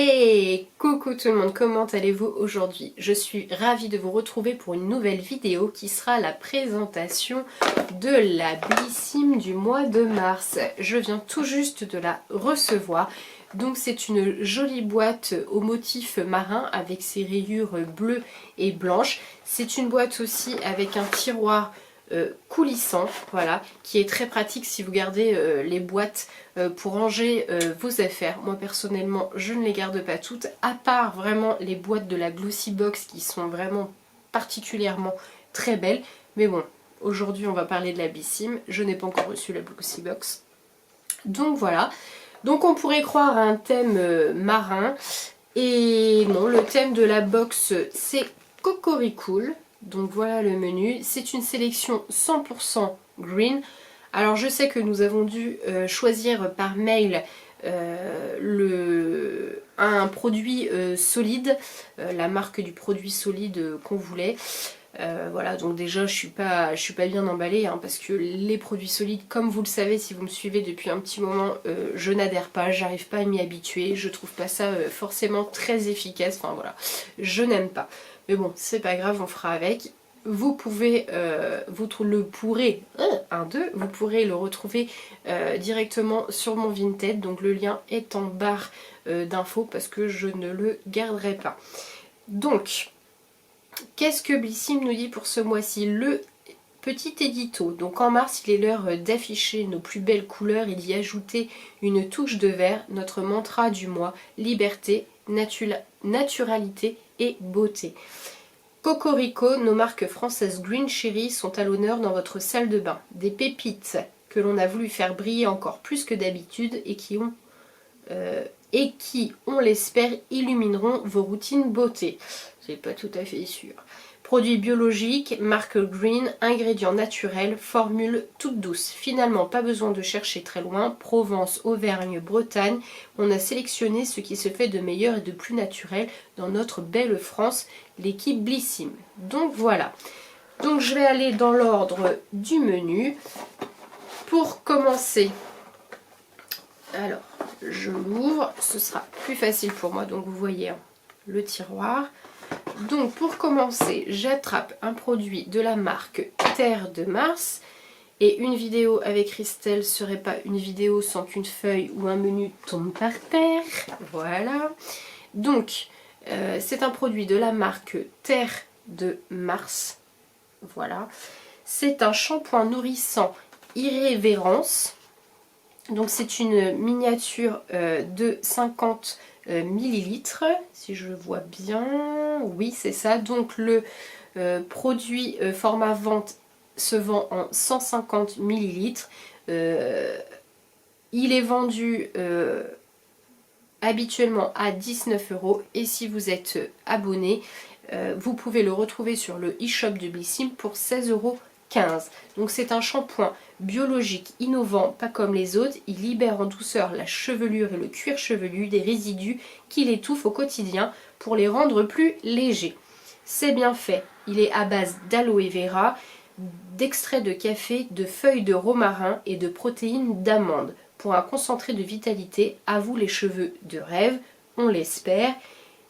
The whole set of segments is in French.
Hey, coucou tout le monde, comment allez-vous aujourd'hui? Je suis ravie de vous retrouver pour une nouvelle vidéo qui sera la présentation de la Blissim du mois de mars. Je viens tout juste de la recevoir. Donc c'est une jolie boîte au motif marin avec ses rayures bleues et blanches. C'est une boîte aussi avec un tiroir coulissant, voilà, qui est très pratique si vous gardez les boîtes pour ranger vos affaires. Moi personnellement je ne les garde pas toutes, à part vraiment les boîtes de la Glossy Box qui sont vraiment particulièrement très belles. Mais bon, aujourd'hui on va parler de la Blissim, je n'ai pas encore reçu la Glossy Box. Donc voilà, donc on pourrait croire à un thème marin, et non, le thème de la box c'est Cocoricool. Donc voilà le menu, c'est une sélection 100% green. Alors je sais que nous avons dû choisir par mail un produit solide, la marque du produit solide qu'on voulait. Voilà, donc déjà je suis pas bien emballée hein, parce que les produits solides, comme vous le savez si vous me suivez depuis un petit moment, je n'adhère pas, j'arrive pas à m'y habituer, je trouve pas ça forcément très efficace, enfin voilà, je n'aime pas. Mais bon, c'est pas grave, on fera avec. Vous pouvez, vous pourrez le retrouver directement sur mon Vinted, donc le lien est en barre d'infos parce que je ne le garderai pas. Donc, qu'est-ce que Blissim nous dit pour ce mois-ci? Le petit édito. Donc en mars, il est l'heure d'afficher nos plus belles couleurs et d'y ajouter une touche de vert, notre mantra du mois, liberté, naturalité et beauté. Cocorico, nos marques françaises Green Cherry sont à l'honneur dans votre salle de bain. Des pépites que l'on a voulu faire briller encore plus que d'habitude et qui, on l'espère, illumineront vos routines beauté. C'est pas tout à fait sûr. Produits biologiques, marque Green, ingrédients naturels, formule toute douce. Finalement, pas besoin de chercher très loin. Provence, Auvergne, Bretagne. On a sélectionné ce qui se fait de meilleur et de plus naturel dans notre belle France, l'équipe Blissim. Donc voilà. Donc je vais aller dans l'ordre du menu. Pour commencer, alors je l'ouvre, ce sera plus facile pour moi. Donc vous voyez hein, le tiroir. Donc pour commencer, j'attrape un produit de la marque Terre de Mars. Et une vidéo avec Christelle serait pas une vidéo sans qu'une feuille ou un menu tombe par terre. Voilà. Donc c'est un produit de la marque Terre de Mars. Voilà. C'est un shampoing nourrissant Irrévérence. Donc c'est une miniature de 50 millilitres, si je vois bien, oui c'est ça. Donc le produit format vente se vend en 150 millilitres. Il est vendu habituellement à 19 € et si vous êtes abonné, vous pouvez le retrouver sur le e-shop de Blissim pour 16,15 €. Donc c'est un shampoing biologique innovant, pas comme les autres. Il libère en douceur la chevelure et le cuir chevelu des résidus qui l'étouffent au quotidien pour les rendre plus légers. C'est bien fait. Il est à base d'aloe vera, d'extrait de café, de feuilles de romarin et de protéines d'amande. Pour un concentré de vitalité, à vous les cheveux de rêve, on l'espère.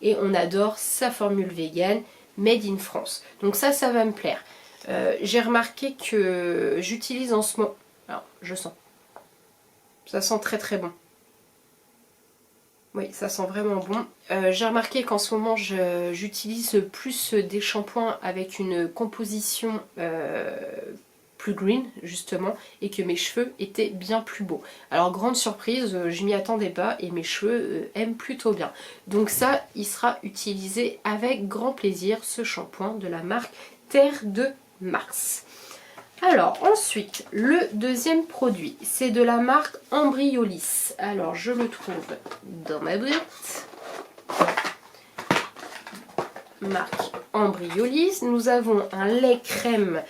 Et on adore sa formule vegan, made in France. Donc ça va me plaire. J'ai remarqué que j'utilise en ce moment... Alors, je sens. Ça sent très très bon. Oui, ça sent vraiment bon. J'ai remarqué qu'en ce moment, j'utilise plus des shampoings avec une composition plus green, justement, et que mes cheveux étaient bien plus beaux. Alors, grande surprise, je m'y attendais pas, et mes cheveux aiment plutôt bien. Donc ça, il sera utilisé avec grand plaisir, ce shampoing de la marque Terre de Mars. Alors ensuite, le deuxième produit, c'est de la marque Embryolisse. Alors je le trouve dans ma boîte. Marque Embryolisse. Nous avons un lait crème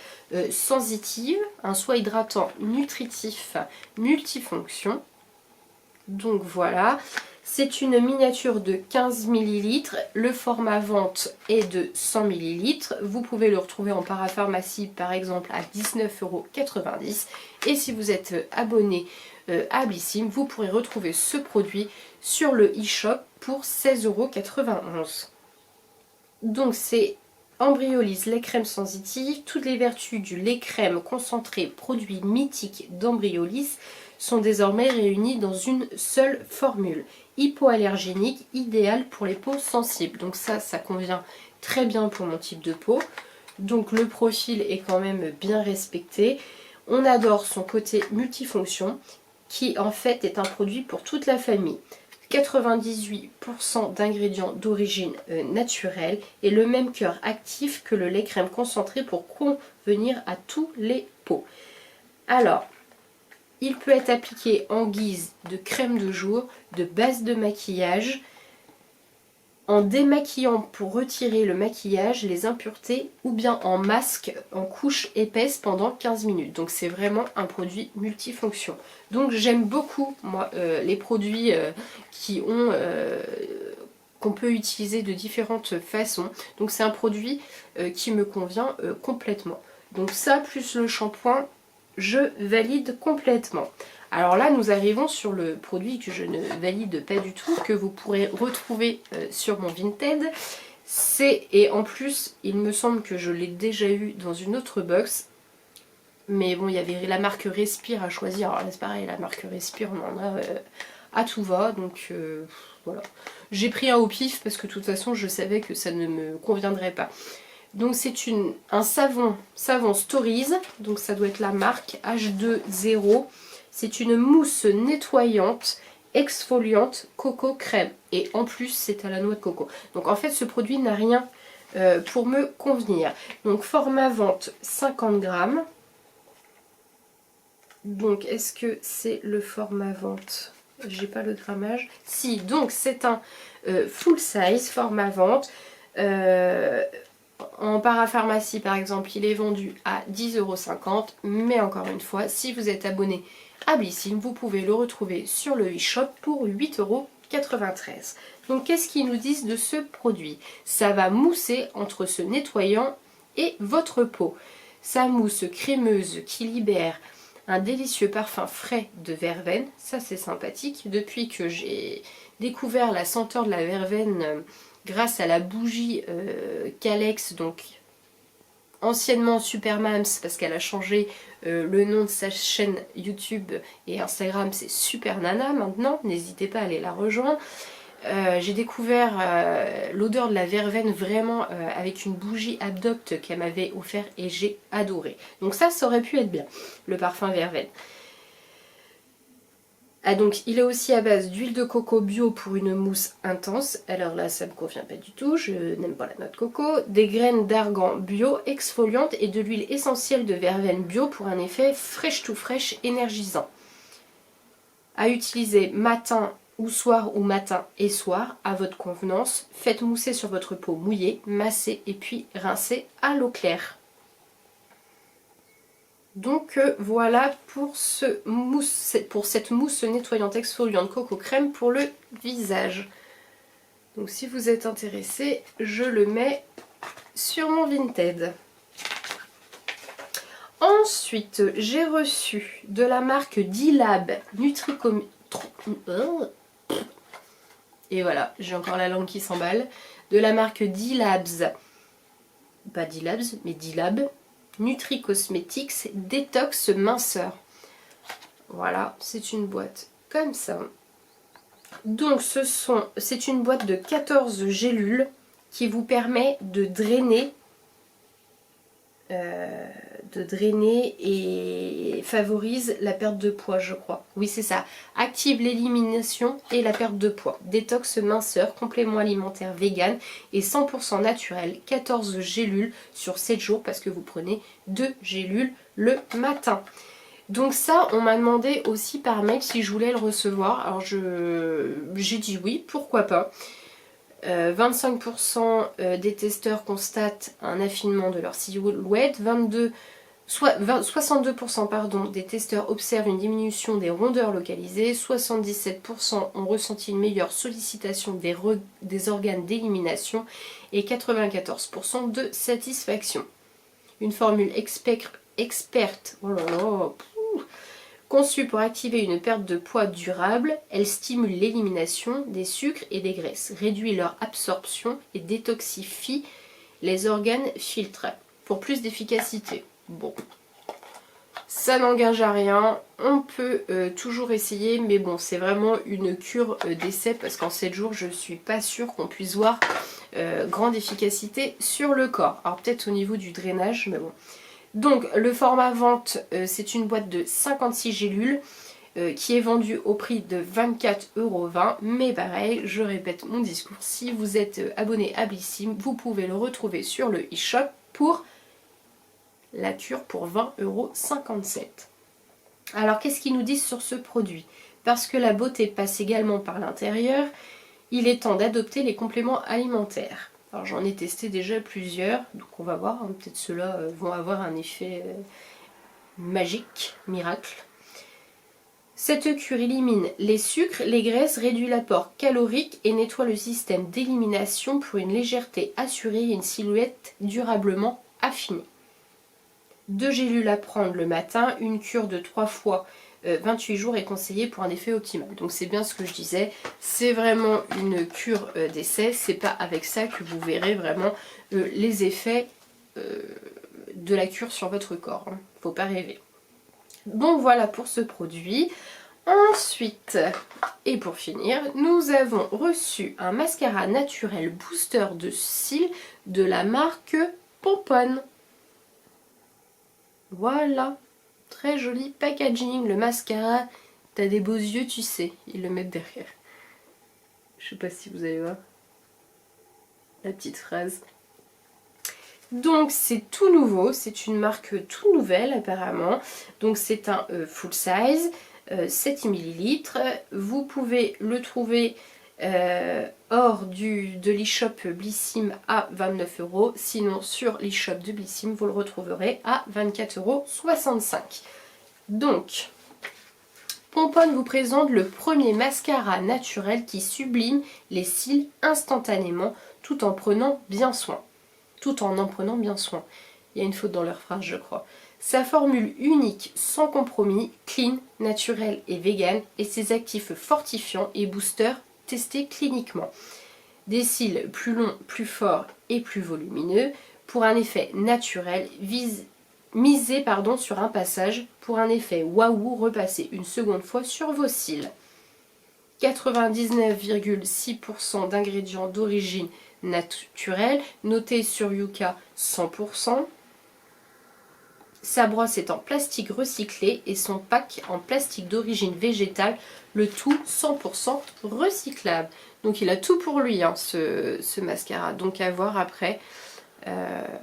sensitive, un soin hydratant nutritif multifonction. Donc voilà, C'est une miniature de 15 ml, le format vente est de 100 ml. Vous pouvez le retrouver en parapharmacie par exemple à 19,90 €. Et si vous êtes abonné à Blissim, vous pourrez retrouver ce produit sur le e-shop pour 16,91 €. Donc c'est Embryolisse lait crème sensitive. Toutes les vertus du lait crème concentré, produit mythique d'Embryolisse, sont désormais réunies dans une seule formule. Hypoallergénique, idéal pour les peaux sensibles. Donc ça convient très bien pour mon type de peau. Donc le profil est quand même bien respecté. On adore son côté multifonction, qui en fait est un produit pour toute la famille. 98% d'ingrédients d'origine naturelle et le même cœur actif que le lait crème concentré pour convenir à tous les peaux. Alors, il peut être appliqué en guise de crème de jour, de base de maquillage, en démaquillant pour retirer le maquillage, les impuretés, ou bien en masque en couche épaisse pendant 15 minutes. Donc c'est vraiment un produit multifonction. Donc j'aime beaucoup moi les produits qu'on peut utiliser de différentes façons. Donc c'est un produit qui me convient complètement. Donc ça plus le shampoing, je valide complètement. Alors là, nous arrivons sur le produit que je ne valide pas du tout, que vous pourrez retrouver sur mon Vinted. Et en plus, il me semble que je l'ai déjà eu dans une autre box. Mais bon, il y avait la marque Respire à choisir. Alors là, c'est pareil, la marque Respire, on en a à tout va. Donc voilà. J'ai pris un au pif parce que de toute façon, je savais que ça ne me conviendrait pas. Donc c'est un savon Stories. Donc ça doit être la marque H2O. C'est une mousse nettoyante, exfoliante, coco crème. Et en plus, c'est à la noix de coco. Donc en fait, ce produit n'a rien pour me convenir. Donc format vente 50 grammes. Donc est-ce que c'est le format vente? J'ai pas le grammage. Si, donc c'est un full size format vente. En parapharmacie par exemple, il est vendu à 10,50 €. Mais encore une fois, si vous êtes abonné à Blissim, vous pouvez le retrouver sur le e-shop pour 8,93 €. Donc qu'est-ce qu'ils nous disent de ce produit? Ça va mousser entre ce nettoyant et votre peau. Sa mousse crémeuse qui libère un délicieux parfum frais de verveine. Ça c'est sympathique. Depuis que j'ai découvert la senteur de la verveine grâce à la bougie Calex, donc anciennement Supermams, parce qu'elle a changé le nom de sa chaîne YouTube et Instagram, c'est Super Nana maintenant, n'hésitez pas à aller la rejoindre. J'ai découvert l'odeur de la verveine vraiment avec une bougie Abdopt qu'elle m'avait offert et j'ai adoré. Donc ça aurait pu être bien, le parfum verveine. Ah donc il est aussi à base d'huile de coco bio pour une mousse intense. Alors là ça me convient pas du tout, je n'aime pas la noix de coco. Des graines d'argan bio exfoliantes et de l'huile essentielle de verveine bio pour un effet fraîche tout fraîche énergisant. À utiliser matin ou soir ou matin et soir à votre convenance. Faites mousser sur votre peau mouillée, massez et puis rincez à l'eau claire. Donc voilà pour cette mousse nettoyante exfoliante coco crème pour le visage. Donc si vous êtes intéressé, je le mets sur mon Vinted. Ensuite, j'ai reçu de la marque D-Lab Nutricom... Et voilà, j'ai encore la langue qui s'emballe. De la marque D-Labs, pas D-Labs, mais D-Lab Nutri Cosmetics Détox Minceur. Voilà, c'est une boîte comme ça. Donc c'est une boîte de 14 gélules qui vous permet de drainer et favorise la perte de poids, je crois. Oui, c'est ça. Active l'élimination et la perte de poids. Détox minceur, complément alimentaire vegan et 100% naturel. 14 gélules sur 7 jours parce que vous prenez 2 gélules le matin. Donc ça, on m'a demandé aussi par mail si je voulais le recevoir. Alors j'ai dit oui, pourquoi pas. 25% des testeurs constatent un affinement de leur silhouette, 22 62% pardon, des testeurs observent une diminution des rondeurs localisées, 77% ont ressenti une meilleure sollicitation des organes d'élimination et 94% de satisfaction. Une formule experte oh là là, conçue pour activer une perte de poids durable, elle stimule l'élimination des sucres et des graisses, réduit leur absorption et détoxifie les organes filtrés pour plus d'efficacité. Bon, ça n'engage à rien, on peut toujours essayer, mais bon, c'est vraiment une cure d'essai parce qu'en 7 jours, je suis pas sûre qu'on puisse voir grande efficacité sur le corps. Alors peut-être au niveau du drainage, mais bon. Donc le format vente, c'est une boîte de 56 gélules qui est vendue au prix de 24,20 €. Mais pareil, je répète mon discours, si vous êtes abonné à Blissim, vous pouvez le retrouver sur le e-shop pour la cure pour 20,57 €. Alors qu'est-ce qu'ils nous disent sur ce produit? Parce que la beauté passe également par l'intérieur, il est temps d'adopter les compléments alimentaires. Alors j'en ai testé déjà plusieurs, donc on va voir, hein, peut-être ceux-là vont avoir un effet magique, miracle. Cette cure élimine les sucres, les graisses, réduit l'apport calorique et nettoie le système d'élimination pour une légèreté assurée et une silhouette durablement affinée. 2 gélules à prendre le matin, une cure de 3 fois 28 jours est conseillée pour un effet optimal. Donc c'est bien ce que je disais, c'est vraiment une cure d'essai, c'est pas avec ça que vous verrez vraiment les effets de la cure sur votre corps, hein. Faut pas rêver. Donc voilà pour ce produit. Ensuite, et pour finir, nous avons reçu un mascara naturel booster de cils de la marque Pomponne. Voilà, très joli packaging, le mascara, t'as des beaux yeux, tu sais, ils le mettent derrière. Je sais pas si vous allez voir la petite phrase. Donc c'est tout nouveau, c'est une marque toute nouvelle apparemment. Donc c'est un full size, 7 ml. Vous pouvez le trouver hors de l'e-shop Blissim à 29 €. Sinon sur l'e-shop de Blissim vous le retrouverez à 24,65 €. Donc Pomponne vous présente le premier mascara naturel qui sublime les cils instantanément tout en prenant bien soin. Tout en prenant bien soin. Il y a une faute dans leur phrase, je crois. Sa formule unique, sans compromis, clean, naturel et vegan, et ses actifs fortifiants et boosters testés cliniquement. Des cils plus longs, plus forts et plus volumineux, pour un effet naturel, misez sur un passage, pour un effet waouh, repassez une seconde fois sur vos cils. 99,6% d'ingrédients d'origine naturelle, noté sur Yuka 100%. Sa brosse est en plastique recyclé et son pack en plastique d'origine végétale, le tout 100% recyclable. Donc il a tout pour lui hein, ce mascara. Donc à voir après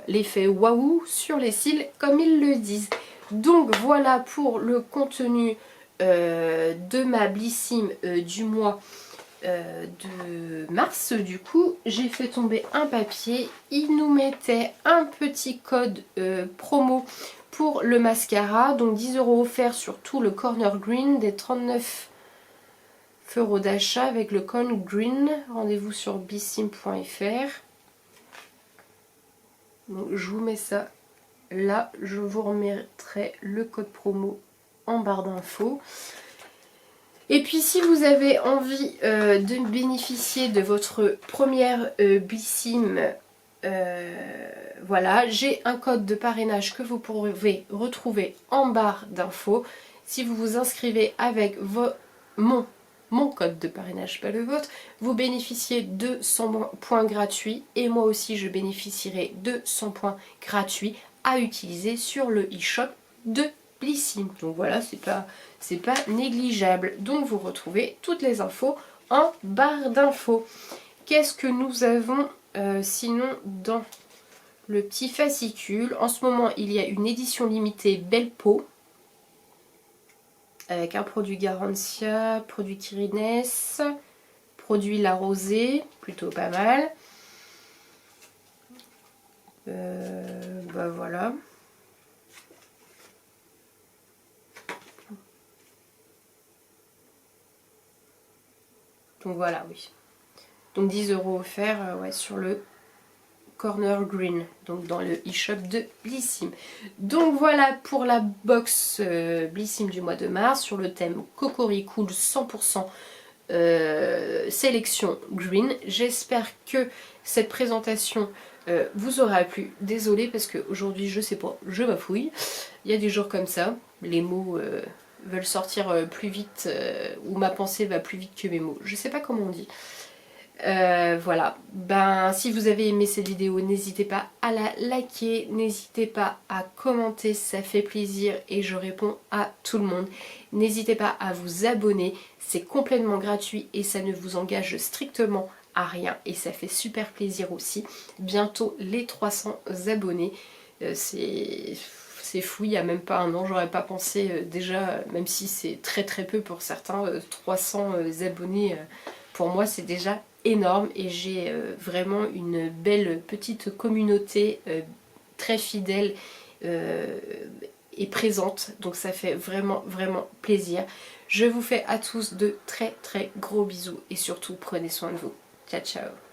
l'effet waouh sur les cils comme ils le disent. Donc voilà pour le contenu de ma Blissim du mois de mars. Du coup j'ai fait tomber un papier, il nous mettait un petit code promo pour le mascara, donc 10 € offerts sur tout le Corner Green, des 39 € d'achat avec le Corner Green. Rendez-vous sur blissim.fr. Donc je vous mets ça là, je vous remettrai le code promo en barre d'infos. Et puis si vous avez envie de bénéficier de votre première Blissim, voilà, j'ai un code de parrainage que vous pouvez retrouver en barre d'infos. Si vous vous inscrivez avec mon code de parrainage, pas le vôtre, vous bénéficiez de 100 points gratuits et moi aussi je bénéficierai de 100 points gratuits à utiliser sur le e-shop de Blissim. Donc voilà, c'est pas négligeable. Donc vous retrouvez toutes les infos en barre d'infos. Qu'est-ce que nous avons sinon dans le petit fascicule? En ce moment il y a une édition limitée Belle Peau avec un produit Garantia, produit Kirines, produit La Rosée, plutôt pas mal. Bah voilà. Donc voilà, oui. Donc 10 € offerts ouais, sur le Corner Green, donc dans le e-shop de Blissim. Donc voilà pour la box Blissim du mois de mars sur le thème Cocoricool 100% sélection green. J'espère que cette présentation vous aura plu. Désolée parce qu'aujourd'hui je sais pas, je bafouille. Il y a des jours comme ça, les mots veulent sortir plus vite ou ma pensée va plus vite que mes mots. Je sais pas comment on dit. Voilà, ben si vous avez aimé cette vidéo, n'hésitez pas à la liker, n'hésitez pas à commenter, ça fait plaisir et je réponds à tout le monde. N'hésitez pas à vous abonner, c'est complètement gratuit et ça ne vous engage strictement à rien et ça fait super plaisir aussi. Bientôt les 300 abonnés, c'est fou, il n'y a même pas un an, j'aurais pas pensé déjà, même si c'est très très peu pour certains, 300 abonnés pour moi c'est déjà énorme et j'ai vraiment une belle petite communauté très fidèle et présente, donc ça fait vraiment vraiment plaisir. Je vous fais à tous de très très gros bisous et surtout prenez soin de vous. Ciao ciao.